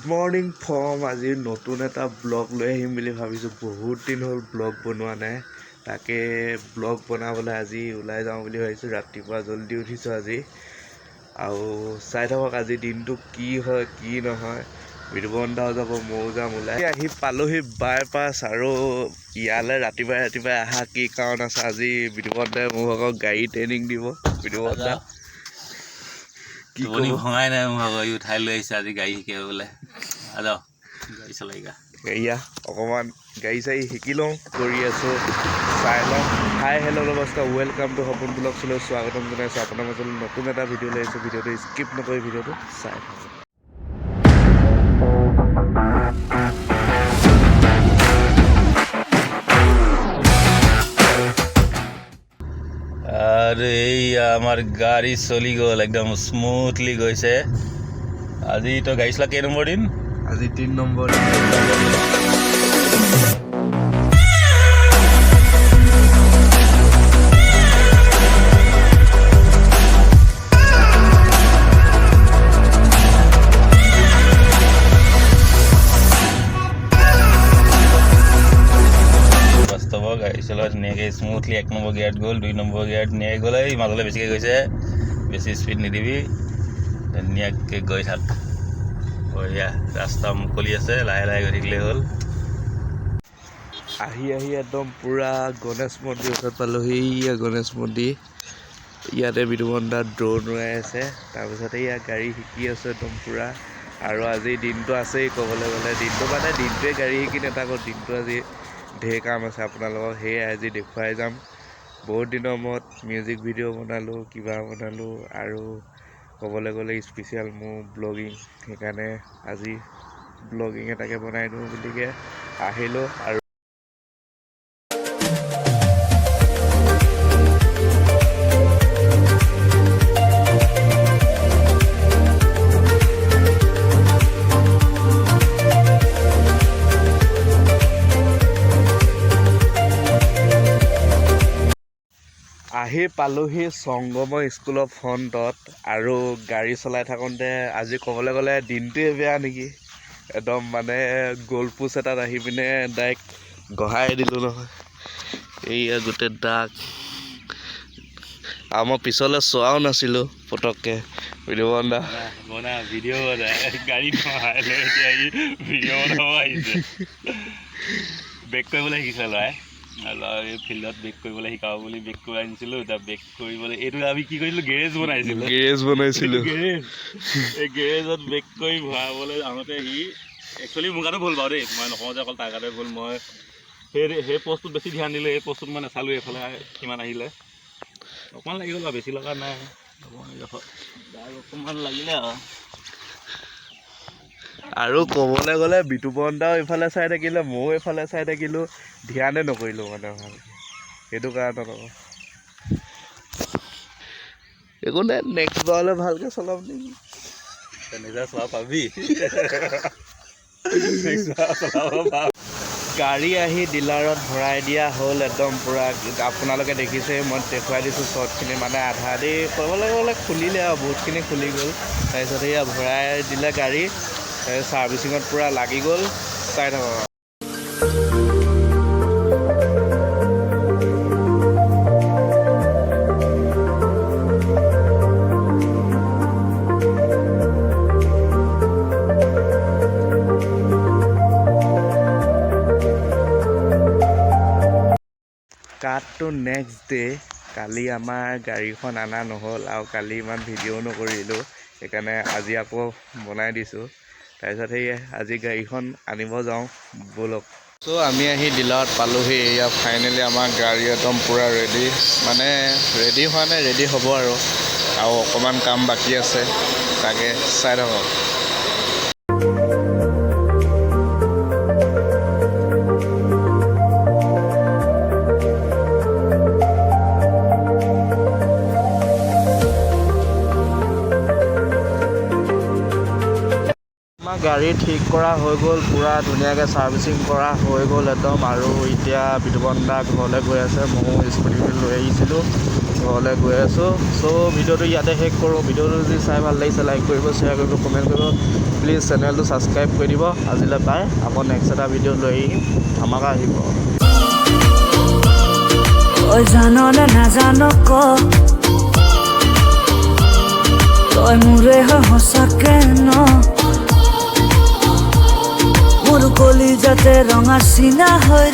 Morning from আজি নতুন এটা ব্লগ লৈ আহিম বুলি ভাবিছোঁ। বহুত দিন হ'ল ব্লগ বনোৱা নাই, তাকে ব্লগ বনাবলৈ আজি ওলাই যাওঁ বুলি ভাবিছোঁ। ৰাতিপুৱা জল্দি উঠিছোঁ আজি, আৰু চাই থাকক আজি দিনটো কি হয় কি নহয়। বিতুপন দাও যাব, ময়ো যাম ওলাই। আহি পালোহি বাইপাছ, আৰু ইয়ালৈ ৰাতিপুৱাই অহা কি কাৰণ আছে। আজি বিতুপন দাই মোৰ ভাগৰ গাড়ী ট্ৰেইনিং দিব। বিতুপন দা কি টোপনি ভঙাই নাই মোৰ ভাগৰ, উঠাই লৈ আহিছে আজি গাড়ী শিকাবলৈ। যাওঁ গাড়ী চলাইগা এয়া অকণমান গাড়ী চাড়ী শিকি লওঁ, কৰি আছোঁ চাই লওঁ। হাই হেল্ল' নমস্কাৰ, ৱেলকাম টু সপোন ব্লগছলৈ স্বাগতম জনাইছোঁ। আপোনাৰ মাজলৈ নতুন এটা ভিডিঅ' লৈ আহিছোঁ। ভিডিঅ'টো স্কিপ নকৰি ভিডিঅ'টো চাই থাকক। আৰু এইয়া আমাৰ গাড়ী চলি গ'ল, একদম স্মুথলি গৈছে। আজি তই গাড়ী চলা কেই নম্বৰ দিন? আজি 3 নম্বৰ। গাড়ী চলোৱা ধুনীয়াকৈ স্মুথলি 1 নম্বৰ গিয়াৰত গ'ল, 2 নম্বৰ গিয়াৰত ধুনীয়াকৈ গ'ল। এই মাজলৈ বেছিকৈ গৈছে, বেছি স্পীড নিদিবি, ধুনীয়াকৈ গৈ থাক। বঢ়িয়া, ৰাস্তা মুকলি আছে, লাহে লাহে গৈ থাকিলে হ'ল। আহি একদম পূৰা গণেশ মন্দিৰ ওচৰত পালোহি। এয়া গণেশ মন্দিৰ, ইয়াতে বিতুপন দা ড্ৰোন উৰাই আছে। তাৰপিছত এয়া গাড়ী শিকি আছোঁ একদম পূৰা। আৰু আজি দিনটো আছেই ক'বলৈ গ'লে। দিনটোৱে গাড়ী শিকি নাথাকোঁ, দিনটো আজি ঢেৰ কাম আছে আপোনালোকক, সেয়াই আজি দেখুৱাই যাম। বহুত দিনৰ মূৰত মিউজিক ভিডিঅ' বনালোঁ, কিবা বনালোঁ, আৰু ক'বলৈ গ'লে স্পেচিয়েল মোৰ ব্লগিং। সেইকাৰণে আজি ব্লগিং এটাকে বনাই দিওঁ বুলিকে আহিলোঁ। আৰু আহি পালোহি সংগম স্কুলৰ ফ্ৰণ্টত। আৰু গাড়ী চলাই থাকোঁতে আজি ক'বলৈ গ'লে দিনটোৱে বেয়া নেকি। একদম মানে গ'লপোষ্ট এটাত আহি পিনে ডাইৰেক্ট গহাই দিলোঁ নহয়। এইয়া গোটেই দাগ, আৰু মই পিছলৈ চোৱাও নাছিলোঁ পটককৈ। বিতুপন দা ভিডিঅ' বনাই গাড়ী নহাই লৈ এতিয়া ভিডিঅ' বনাব আহিছে। বেক কৰিবলৈ শিকিছে ল'ৰাই। এই ফিল্ডত বেক কৰিবলৈ শিকাব বুলি বেক কৰি আনিছিলোঁ। এতিয়া বেক কৰিবলৈ এইটো আমি কি কৰিছিলোঁ, গেৰেজ বনাইছিলোঁ। এই গেৰেজত বেক কৰি ভৰাবলৈ আহোঁতে সি একচুৱেলি মোৰ গাতো ভুল বাৰু দেই, মই নকওঁ যে অকল তাৰ গাতে ভুল। মই সেই পষ্টটোত বেছি ধ্যান দিলোঁ, এই পষ্টটোত মই নাচালোঁ। এইফালে কিমান আহিলে অকণমান লাগি গ'ল আৰু, বেছি লগা নাই। অকণমান লাগিলে আৰু ক'বলৈ গ'লে বিতুপন দাও ইফালে চাই থাকিলে, ময়ো এইফালে চাই থাকিলোঁ, ধ্যানে নকৰিলোঁ মানে ভালকৈ। সেইটো কাৰণত একো নাই, নেক্সট বাৰলৈ ভালকৈ চলাম নেকি। নিজে চোৱা পাবি। গাড়ী আহি ডিলাৰত ভৰাই দিয়া হ'ল একদম পূৰা। আপোনালোকে দেখিছে, মই দেখুৱাই দিছোঁ শ্বৰ্টখিনি। মানে আধা আধি ক'বলৈ গ'লে খুলিলে আৰু বহুতখিনি খুলি গ'ল। তাৰপিছত এয়া ভৰাই দিলে গাড়ী, ছাৰ্ভিচিঙত পূৰা লাগি গ'ল। চাই থাকক। কাটটো নেক্সট ডে'। কালি আমাৰ গাড়ীখন অনা নহ'ল, আৰু কালি ইমান ভিডিঅ' নকৰিলোঁ, সেইকাৰণে আজি আকৌ বনাই দিছোঁ। তাৰপিছত সেয়ে আজি গাড়ীখন আনিব যাওঁ ব'লক। চ' আমি আহি ডিলাৰত পালোহি। এয়া ফাইনেলি আমাৰ গাড়ী একদম পূৰা ৰেডি, মানে ৰেডি হোৱা নাই, ৰেডি হ'ব আৰু অকণমান কাম বাকী আছে, তাকে চাই থাকক। গাড়ী ঠিক কৰা হৈ গ'ল, পূৰা ধুনীয়াকৈ ছাৰ্ভিচিং কৰা হৈ গ'ল একদম। আৰু এতিয়া বিতুপন দা ঘৰলৈ গৈ আছে, ময়ো স্কুটি লৈ আহিছিলোঁ। ঘৰলৈ গৈ আছোঁ। চ' ভিডিঅ'টো ইয়াতে শেষ কৰোঁ। ভিডিঅ'টো যদি চাই ভাল লাগিছে লাইক কৰিব, শ্বেয়াৰ কৰিব, কমেণ্ট কৰিব। প্লিজ চেনেলটো ছাবস্ক্ৰাইব কৰি দিব। আজিলৈ পাই আকৌ নেক্সট এটা ভিডিঅ' লৈ আহিম, আমাকে আহিব। তই জাননে নাজানো ক, তই মোৰে হয় সঁচাকে ন, মোৰ কলিজাতে ৰঙা চিনা হৈ